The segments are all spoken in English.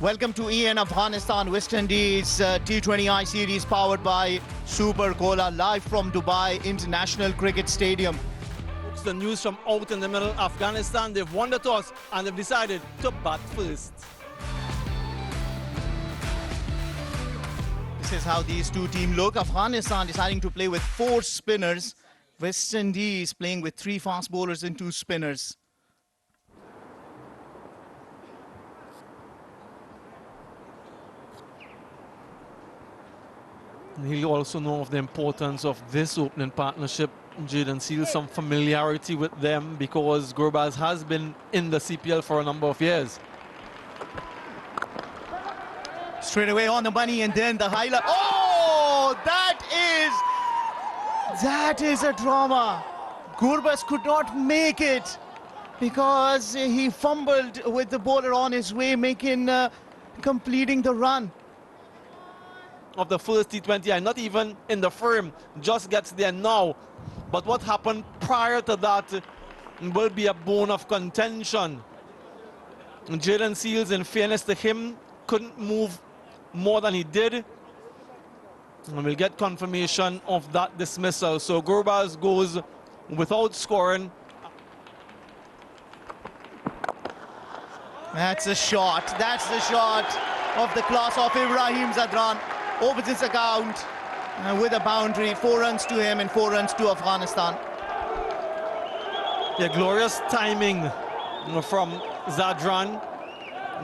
Welcome to EN Afghanistan West Indies T20I series powered by Super Cola, live from Dubai International Cricket Stadium. It's the news from out in the middle. Afghanistan, they've won the toss and they've decided to bat first. This is how these two teams look. Afghanistan deciding to play with 4 spinners. West Indies playing with 3 fast bowlers and 2 spinners. He'll also know of the importance of this opening partnership. Jayden Seales, some familiarity with them because Gurbaz has been in the CPL for a number of years. Straight away on the money, and then the highlight. Oh, that is a drama. Gurbaz could not make it because he fumbled with the bowler on his way, completing the run. Of the first T20I, not even in the frame, just gets there now. But what happened prior to that will be a bone of contention. Jayden Seales, in fairness to him, couldn't move more than he did. And we'll get confirmation of that dismissal. So Gurbaz goes without scoring. That's the shot. That's the shot of the class of Ibrahim Zadran. Opens his account with a boundary. 4 runs to him and 4 runs to Afghanistan. Yeah, glorious timing from Zadran.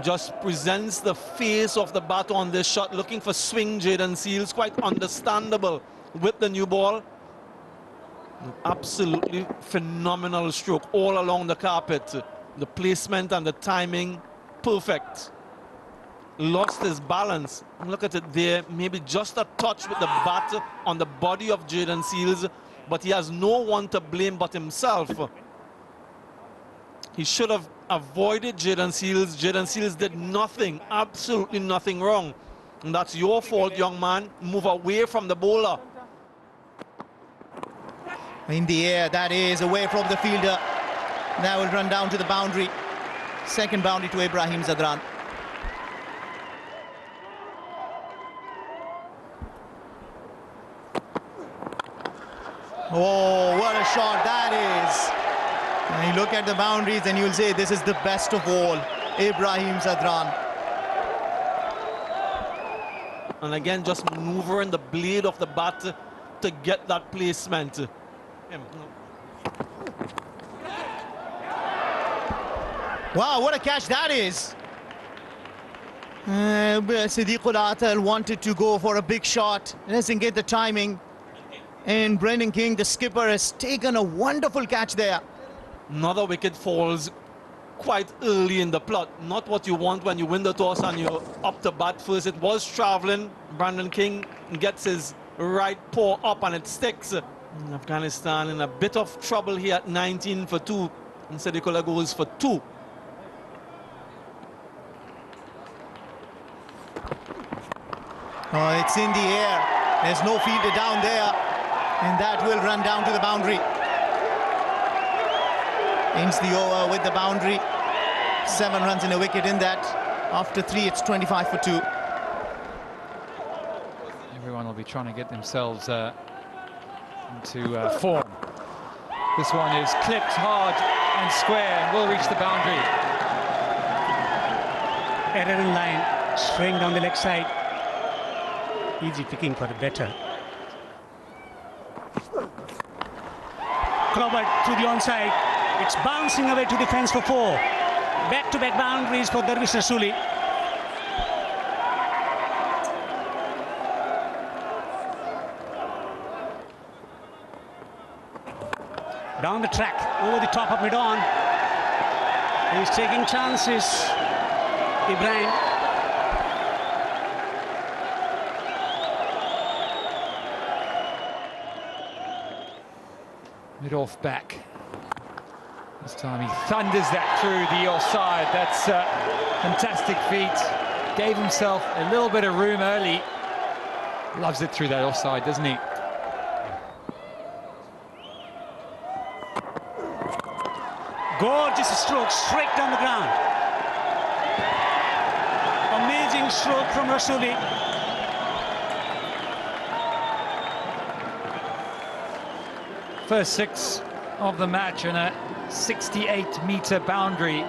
Just presents the face of the bat on this shot, looking for swing Jayden Seales. Quite understandable with the new ball. Absolutely phenomenal stroke all along the carpet. The placement and the timing, perfect. Lost his balance. Look at it there, maybe just a touch with the bat on the body of Jayden Seales, but he has no one to blame but himself. He should have avoided Jayden Seales. Jayden Seales did nothing, absolutely nothing wrong. And that's your fault, young man. Move away from the bowler. In the air, that is away from the fielder. That will run down to the boundary. Second boundary to Ibrahim Zadran. Oh, what a shot that is. And you look at the boundaries and you'll say this is the best of all, Ibrahim Zadran. And again, just maneuvering the blade of the bat to get that placement. Wow, what a catch that is. Siddiqul Atal wanted to go for a big shot. Doesn't get the timing. And Brendan King, the skipper, has taken a wonderful catch there. Another wicket falls quite early in the plot. Not what you want when you win the toss and you're up to bat first. It was traveling. Brendan King gets his right paw up and it sticks. Afghanistan in a bit of trouble here at 19 for 2. And Siddiqullah goes for 2. Oh, it's in the air. There's no fielder down there. And that will run down to the boundary. Ends the over with the boundary. 7 runs and a wicket in that. After 3, it's 25 for 2. Everyone will be trying to get themselves into form. This one is clipped hard and square and will reach the boundary. Error in line, swing down the leg side. Easy picking for a better. Clobbered to the onside. It's bouncing away to the fence for 4. Back-to-back boundaries for Darvish Rasuli. Down the track, over the top of mid-on. He's taking chances. Ibrahim. Mid-off back. This time he thunders that through the offside. That's a fantastic feat. Gave himself a little bit of room early. Loves it through that offside, doesn't he? Gorgeous stroke straight down the ground. Amazing. Amazing stroke from Rasuli. First 6 of the match and a 68-meter boundary.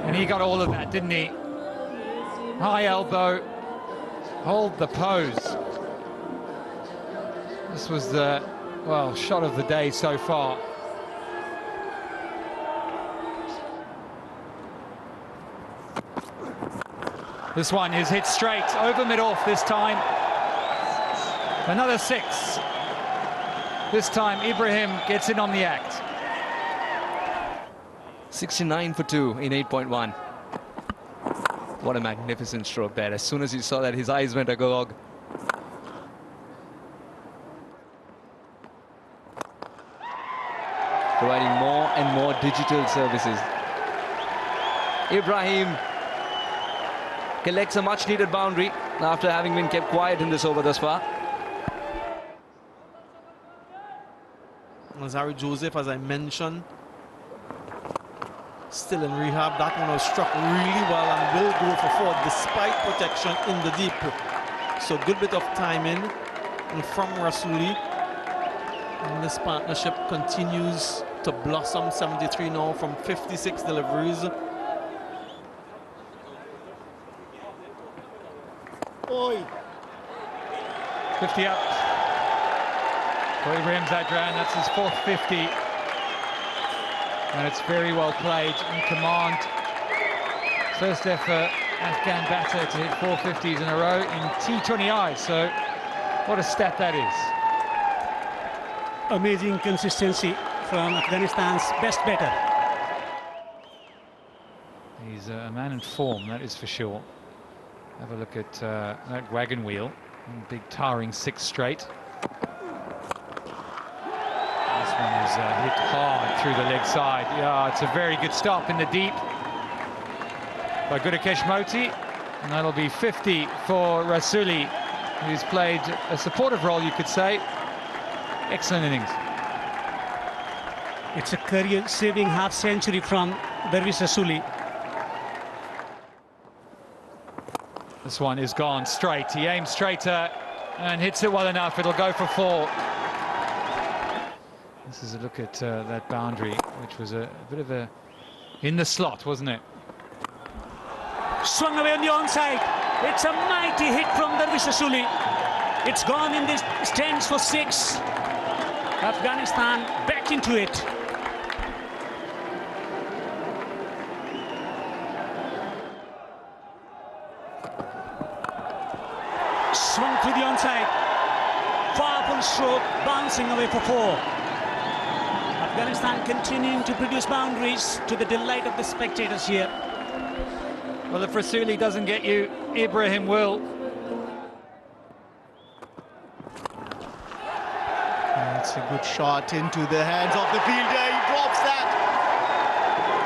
And he got all of that, didn't he? High elbow, hold the pose. This was the, well, shot of the day so far. This one is hit straight, over mid-off this time. Another 6. This time Ibrahim gets in on the act. 69 for 2 in 8.1. What a magnificent stroke there. As soon as he saw that, his eyes went agog. Providing more and more digital services. Ibrahim collects a much-needed boundary after having been kept quiet in this over thus far. Nazari Joseph, as I mentioned, still in rehab. That one was struck really well and will go for 4 despite protection in the deep. So good bit of timing from Rasuli. And this partnership continues to blossom. 73 now from 56 deliveries. Oi. 50 up for Ibrahim Zadran. That's his 4th 50. And it's very well played, in command. First ever Afghan batter to hit 450s in a row in T20I. So what a stat that is. Amazing consistency from Afghanistan's best batter. He's a man in form, that is for sure. Have a look at that wagon wheel. Big towering 6 straight. This one is hit hard through the leg side. Yeah, it's a very good stop in the deep by Gudakesh Moti. And that'll be 50 for Rasuli, who's played a supportive role, you could say. Excellent innings. It's a career-saving half-century from Darvish Rasuli. This one is gone straight. He aims straighter and hits it well enough. It'll go for 4. This is a look at that boundary, which was a bit of a in the slot, wasn't it? Swung away on the onside. It's a mighty hit from Darvish Rasuli. It's gone in the stands for 6. Afghanistan back into it. Swung through the onside. Powerful stroke, bouncing away for 4. Afghanistan continuing to produce boundaries to the delight of the spectators here. Well, if Rasuli doesn't get you, Ibrahim will. That's a good shot into the hands of the fielder. He drops that.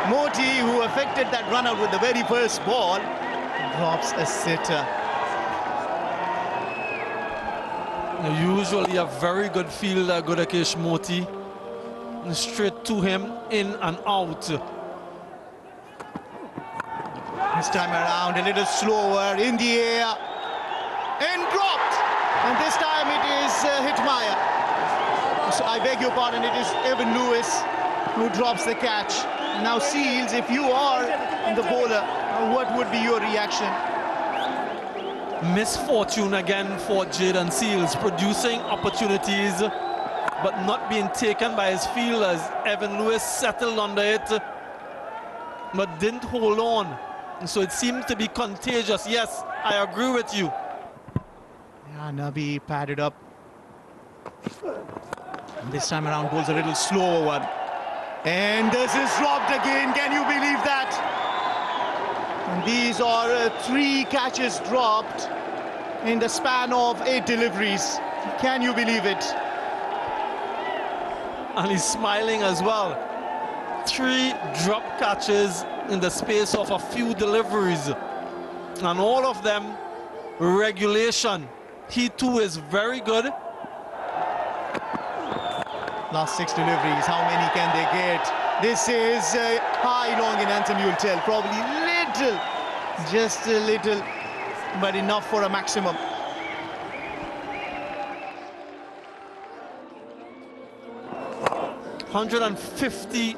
Moti, who affected that run out with the very first ball, drops a sitter. Usually a very good fielder, Gudakesh Moti. Straight to him, in and out. This time around, a little slower, in the air, and dropped. And this time it is Hitmaya. So I beg your pardon, it is Evan Lewis who drops the catch. Now, Seals, if you are the bowler, what would be your reaction? Misfortune again for Jayden Seals, producing opportunities but not being taken by his fielders. Evan Lewis settled under it but didn't hold on. And so it seemed to be contagious. Yes, I agree with you. Yeah, Nabi padded up. And this time around, bowls a little slower one. And this is dropped again. Can you believe that? And these are 3 catches dropped in the span of 8 deliveries. Can you believe it? And he's smiling as well. 3 drop catches in the space of a few deliveries. And all of them regulation. He too is very good. Last 6 deliveries, how many can they get? This is high, long in anthem, you'll tell. Probably little Just a little, but enough for a maximum. .150,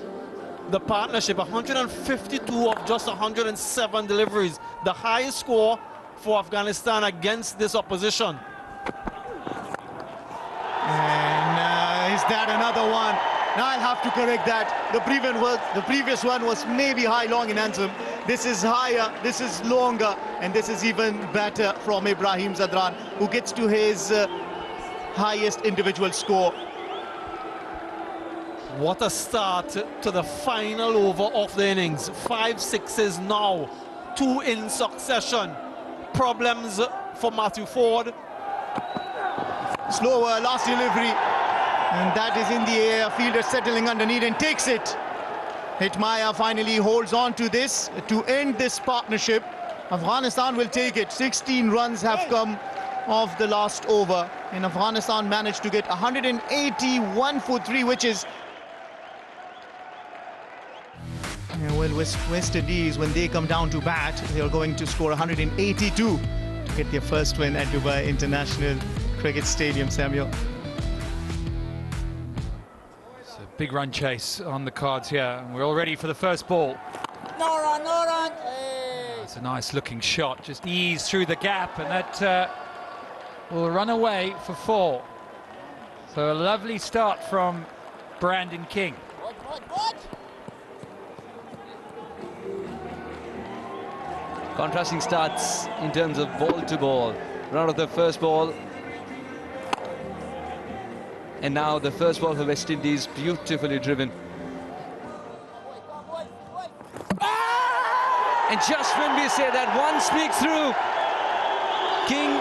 the partnership, 152 of just 107 deliveries. The highest score for Afghanistan against this opposition. And is that another one? Now I'll have to correct that. The previous one was maybe high, long in Ansem. This is higher, this is longer, and this is even better from Ibrahim Zadran, who gets to his highest individual score. What a start to the final over of the innings. 5 sixes now, 2 in succession. Problems for Matthew Ford. Slower last delivery, and that is in the air. Fielder settling underneath and takes it. Hitmaya finally holds on to this to end this partnership. Afghanistan will take it. 16 runs have come off the last over, and Afghanistan managed to get 181 for 3, which is well, West Indies, when they come down to bat, they are going to score 182 to get their first win at Dubai International Cricket Stadium, Samuel. It's a big run chase on the cards here, and we're all ready for the first ball. No run, no run. Hey. It's a nice looking shot, just ease through the gap, and that will run away for 4. So a lovely start from Brandon King. What? Contrasting starts in terms of ball to ball. Run of the first ball. And now the first ball for West Indies, beautifully driven. And just when we say that, one sneaks through. King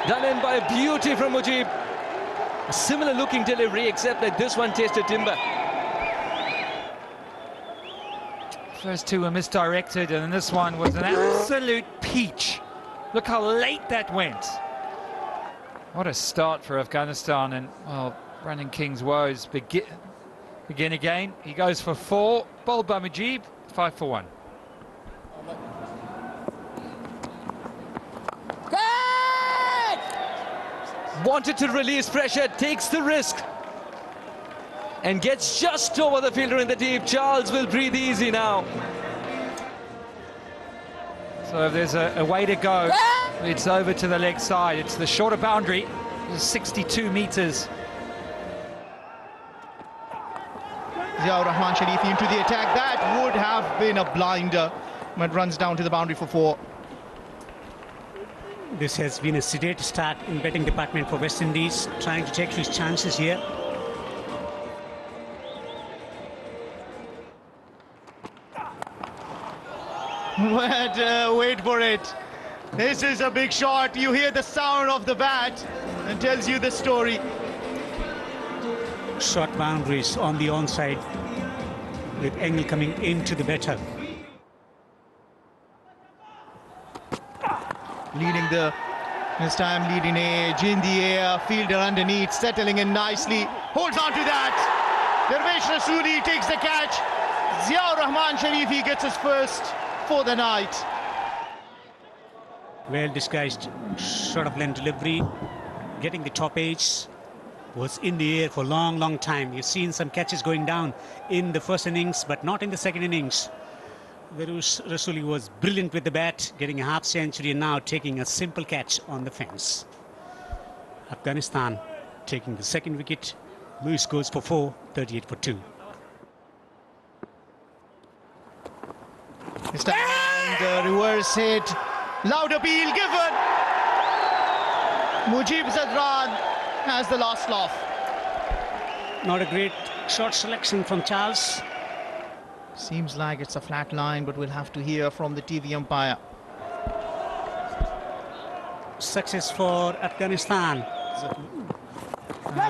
done in by a beauty from Mujib. A similar looking delivery, except that this one tasted timber. First 2 were misdirected, and then this one was an absolute peach. Look how late that went. What a start for Afghanistan, and well, Brandon King's woes begin again. He goes for 4, bowled by Mujib, 5 for 1. Wanted to release pressure, takes the risk, and gets just over the fielder in the deep. Charles will breathe easy now. So if there's a way to go, it's over to the leg side. It's the shorter boundary, 62 metres. Ziaur Rahman Sharifi into the attack. That would have been a blinder, but runs down to the boundary for 4. This has been a sedate start in batting department for West Indies, trying to take his chances here. But wait for it. This is a big shot. You hear the sound of the bat and tells you the story. Short boundaries on the onside, with angle coming into the batter. This time leading edge in the air, fielder underneath, settling in nicely, holds on to that. Dervesh Rasuli takes the catch. Ziaur Rahman Sharifi gets his first for the night. Well disguised short of length delivery, getting the top edge, was in the air for a long time. You've seen some catches going down in the first innings, but not in the second innings. Verush Rasuli was brilliant with the bat, getting a half century, and now taking a simple catch on the fence. Afghanistan taking the second wicket. Lewis goes for 4, 38 for 2. This time the reverse hit, loud appeal given. Mujib Zadran has the last laugh. Not a great shot selection from Charles. Seems like it's a flat line, but we'll have to hear from the TV umpire. Success for Afghanistan. And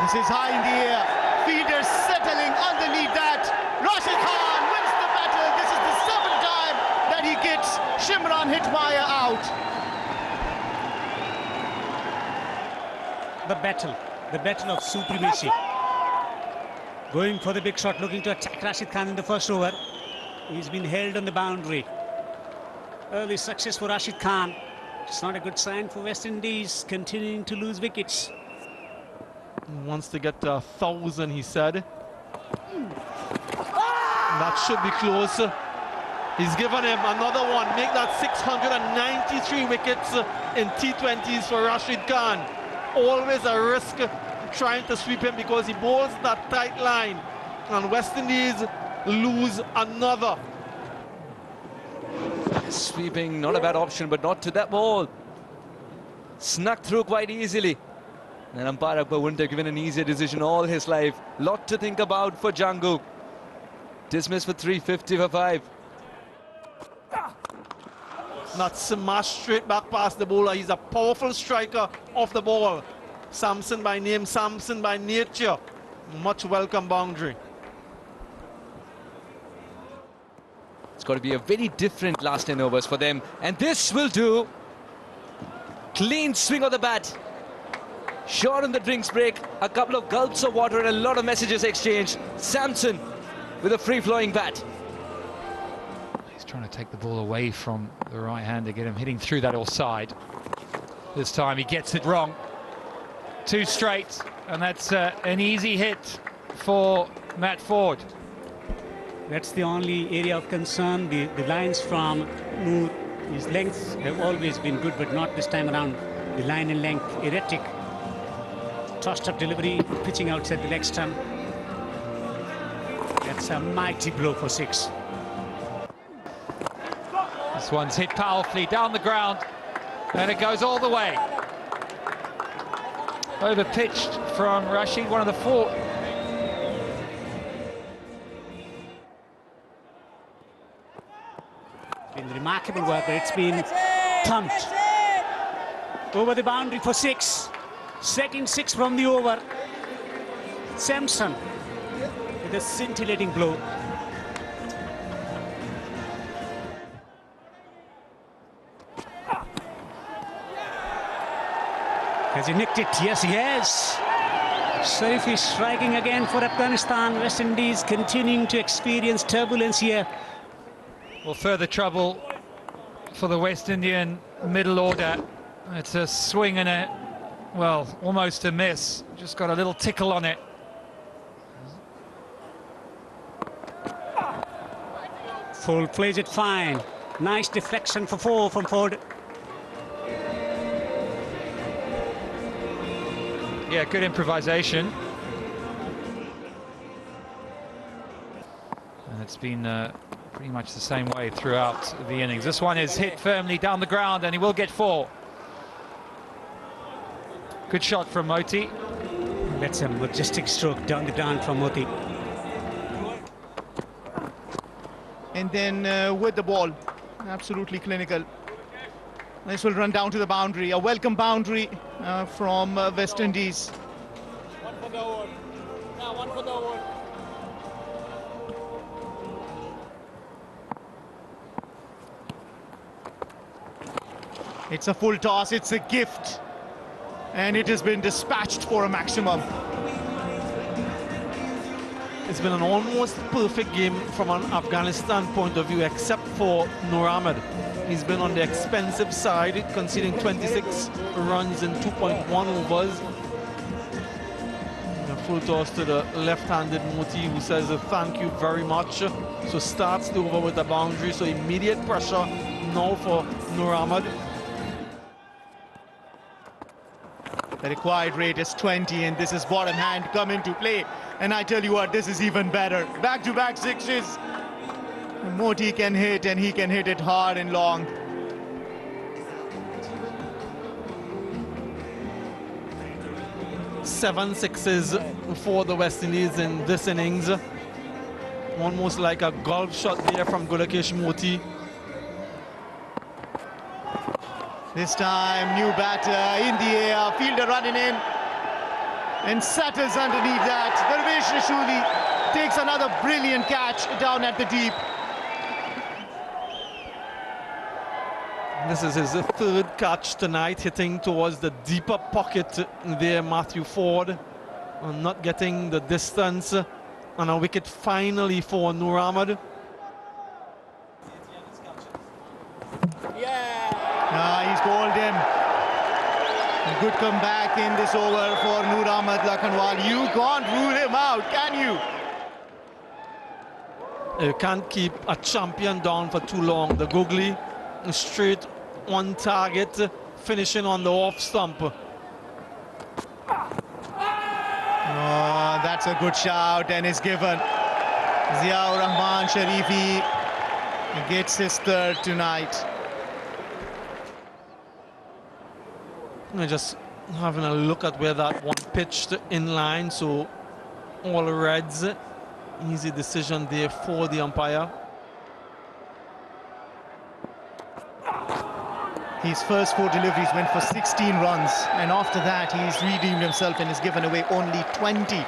this is high in the air. Fielder settling underneath that. Rashid Khan wins the battle. This is the 7th time that he gets Shimran Hitmaya out. The battle of supremacy. Going for the big shot, looking to attack Rashid Khan in the first over. He's been held on the boundary. early success for Rashid Khan. It's not a good sign for West Indies, continuing to lose wickets. He wants to get to 1,000, he said. That should be close. He's given him another one. Make that 693 wickets in T20s for Rashid Khan. Always a risk trying to sweep him because he bowls that tight line. And West Indies lose another. Sweeping, not a bad option, but not to that ball. Snuck through quite easily. And umpire Akbar wouldn't have given an easier decision all his life. Lot to think about for Jangu. Dismissed for 350 for 5. Not smashed straight back past the bowler. He's a powerful striker off the ball. Samson by name, Samson by nature. Much welcome boundary. It's got to be a very different last 10 overs for them. And this will do. Clean swing of the bat. Short on the drinks break. A couple of gulps of water and a lot of messages exchanged. Samson with a free-flowing bat. He's trying to take the ball away from the right hand to get him hitting through that offside. This time he gets it wrong. 2 straight, and that's an easy hit for Matt Ford. That's the only area of concern. The lines from Noor, his lengths have always been good, but not this time around. The line and length erratic. Tossed up delivery, pitching outside the leg stump. That's a mighty blow for 6. This one's hit powerfully down the ground, and it goes all the way. Over pitched from Rashid, one of the 4. Been remarkable work, but it's been thumped over the boundary for 6. Second 6 from the over. Samson with a scintillating blow. Has he nicked it? Yes, he has. Sharif is striking again for Afghanistan. West Indies continuing to experience turbulence here. Well, further trouble for the West Indian middle order. It's a swing and a, well, almost a miss. Just got a little tickle on it. Full plays it fine. Nice deflection for 4 from Ford. Yeah, good improvisation. And it's been pretty much the same way throughout the innings. This one is hit firmly down the ground, and he will get 4. Good shot from Moti. That's a majestic stroke down the ground from Moti. And then with the ball, absolutely clinical. This will run down to the boundary. A welcome boundary from West Indies. 1 for the over. Now 1 for the over. It's a full toss, it's a gift. And it has been dispatched for a maximum. It's been an almost perfect game from an Afghanistan point of view, except for Noor Ahmed. He's been on the expensive side, conceding 26 runs in 2.1 overs. A full toss to the left-handed Moti, who says thank you very much. So starts the over with the boundary, so immediate pressure now for Noor Ahmed. The required rate is 20, and this is bottom hand come into play. And I tell you what, this is even better. Back-to-back 6s. Moti can hit, and he can hit it hard and long. Seven sixes for the West Indies in this innings. Almost like a golf shot there from Gulakesh Moti. This time, new batter in the air, fielder running in, and settles underneath that. Darvesh Rashuli takes another brilliant catch down at the deep. This is his 3rd catch tonight, hitting towards the deeper pocket there, Matthew Ford, and not getting the distance, and a wicket finally for Noor Ahmed. good comeback in this over for Noor Ahmed Lakhanwal. You can't rule him out, can you? You can't keep a champion down for too long. The googly straight on target, finishing on the off stump. Oh, that's a good shout and is given. Ziaur Rahman Sharifi gets his third tonight. Just having a look at where that one pitched in line, so all reds. Easy decision there for the umpire. His first 4 deliveries went for 16 runs, and after that he's redeemed himself and has given away only 20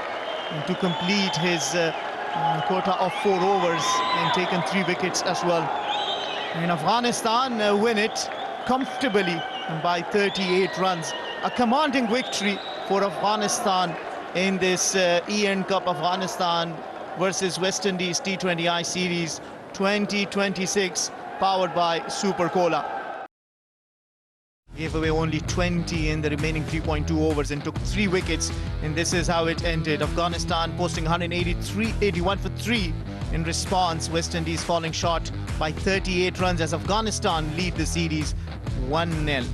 to complete his quota of 4 overs and taken 3 wickets as well. And Afghanistan win it comfortably by 38 runs. A commanding victory for Afghanistan in this EN Cup Afghanistan versus West Indies T20I series 2026, powered by Super Cola. Gave away only 20 in the remaining 3.2 overs and took 3 wickets, and this is how it ended. Afghanistan posting 81 for 3 in response. West Indies falling short by 38 runs as Afghanistan lead the series 1-0.